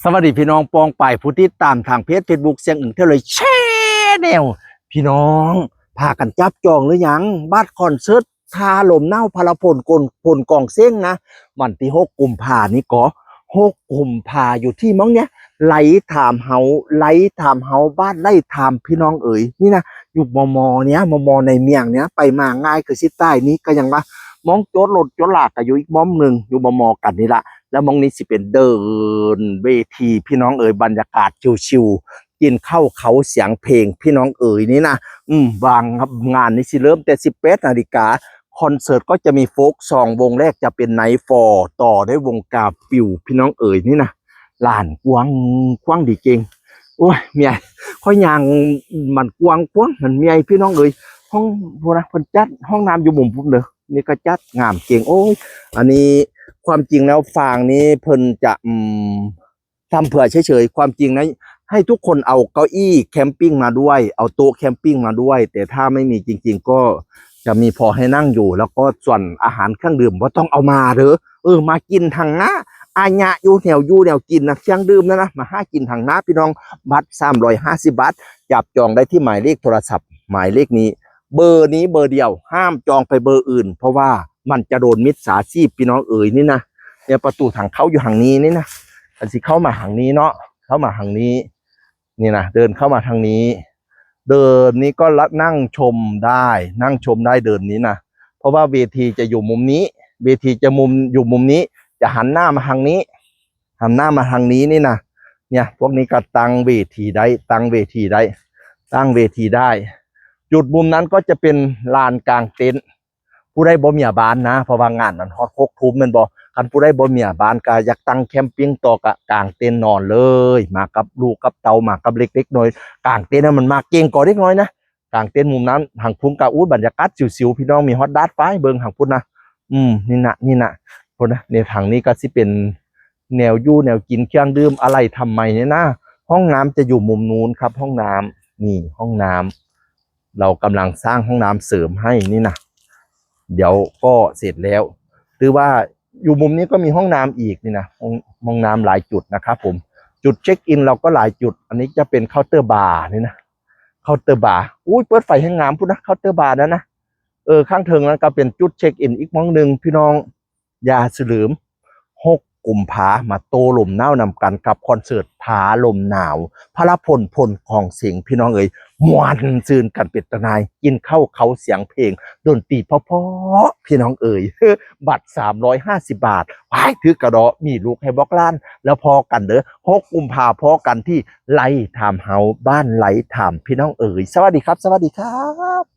สวัสดีพี่น้องปองป่ายผู้ติดตามทางเพจ Facebook เสียงอึ่งเท่าเลยแช่แนวพี่น้องพากันจับจองหรือยังบัตรคอนเสิร์ตทาลมเน่าพลพลพลกองเซ้งนะวันที่6 กุมภานี้ก็6 กุมภาอยู่ที่มั้งเนี้ยไหลถามเฮาไหลถามเฮาบ้านไล่ถามพี่น้องเอ๋ยนี่นะอยู่มเนี้ยมในเมียงเนี้ยไปมาง่ายคือสิใต้นี้ก็ยังว่ามองโจดรถโจดหลากก็อยู่อีกมหนึ่งอยู่มกันนี่ละแล้วมองนี้สิเป็นเดินเวทีพี่น้องเอ๋ยบรรยากาศชิวๆกินข้าวเขาเสียงเพลงพี่น้องเอ๋ยนี่นะวางครับงานนี้สิเริ่มแต่18 นาฬิกาคอนเสิร์ตก็จะมีโฟกซองวงแรกจะเป็นไนท์ฟอร์ต่อด้วยวงกาฟิวพี่น้องเอ๋ยนี่นะลานกว้างดีเก่งโอ้ยเมียค่อยยางมันกว้างมันเมียพี่น้องเอ๋ยห้องพวกนะคนจัดห้องน้ำอยู่มุมพุ่มเด้อนี่ก็จัดงามเก่งโอ้ยอันนี้ความจริงแล้วฟางนี้เพิ่นจะทำเผื่อเฉยๆความจริงนะให้ทุกคนเอาเก้าอี้แคมปิ้งมาด้วยเอาโต๊ะแคมปิ้งมาด้วยแต่ถ้าไม่มีจริงๆก็จะมีพอให้นั่งอยู่แล้วก็ส่วนอาหารเครื่องดื่มก็ต้องเอามาเด้อมากินทางหน้าอาญะอยู่แนวกินนะเครื่องดื่มนะมาห้ากินทางหน้าพี่น้องบัตร350 บาทจับจองได้ที่หมายเลขโทรศัพท์หมายเลขนี้เบอร์นี้เบอร์เดียวห้ามจองไปเบอร์อื่นเพราะว่ามันจะโดนมิจฉาชีพพี่น้องเอ๋ยนี่นะเนี่ยประตูทางเข้าอยู่ทางนี้นี่นะอันสิเข้ามาทางนี้เนาะเข้ามาทางนี้นี่นะเดินเข้ามาทางนี้เดินนี้ก็นั่งชมได้เดินนี้นะเพราะว่าเวทีจะอยู่มุมนี้เวทีจะอยู่มุมนี้จะหันหน้ามาทางนี้นี่นะเนี่ยพวกนี้ก็ตั้งเวทีได้จุดมุมนั้นก็จะเป็นลานกลางเต็นท์ผู้ใดบ่มีบ้านนะเพราะว่างานมันฮอด6 ทุ่มแม่นบ่คันผู้ใดบ่มีบ้านก็อยากตั้งแคมปิ้งต่อกะกลางเต็นท์นอนเลยมากับลูกกับเตามากับเล็กๆน้อยกลางเต็นท์มันมาเก่งกว่าเล็กน้อยนะกลางเต็นท์มุมนั้นทางพุ่นก็บรรยากาศชิวๆพี่น้องมีฮอตดาดฟ้าเบิ่งทางพุ่นนะนี่นะพุ่นนะในทางนี้ก็สิเป็นแนวอยู่แนวกินเครื่องดื่มอะไรทำไมเนี่ยนะห้องน้ำจะอยู่มุมนู้นครับห้องน้ำนี่ห้องน้ำเรากำลังสร้างห้องน้ำเสริมให้นี่นะเดี๋ยวก็เสร็จแล้วหรือว่าอยู่มุมนี้ก็มีห้องน้ำอีกนี่นะห้องน้ำหลายจุดนะครับผมจุดเช็คอินเราก็หลายจุดอันนี้จะเป็นเคาน์เตอร์บาร์นี่นะเคาน์เตอร์บาร์เปิดไฟให้งามพูดนะเคาน์เตอร์บาร์นะข้างเทิงนั้นก็เป็นจุดเช็คอินอีกมองหนึ่งพี่น้องยาสลืม6 กุมภามาโตลมหนาวนำกันกับคอนเสิร์ตผาลมหนาวพระพลของเสียงพี่น้องเอ๋ยมวนซื่นกันเป็นตนายกินข้าวเขาเสียงเพลงดนตรีเพราะพี่น้องเอ๋ยบัตร350 บาทไปถือกระดอมีลูกให้บอกล้านแล้วพอกันเด้อ6 กุมภาพอกันที่ไล่ถามเฮาบ้านไล่ถามพี่น้องเอ๋ยสวัสดีครับ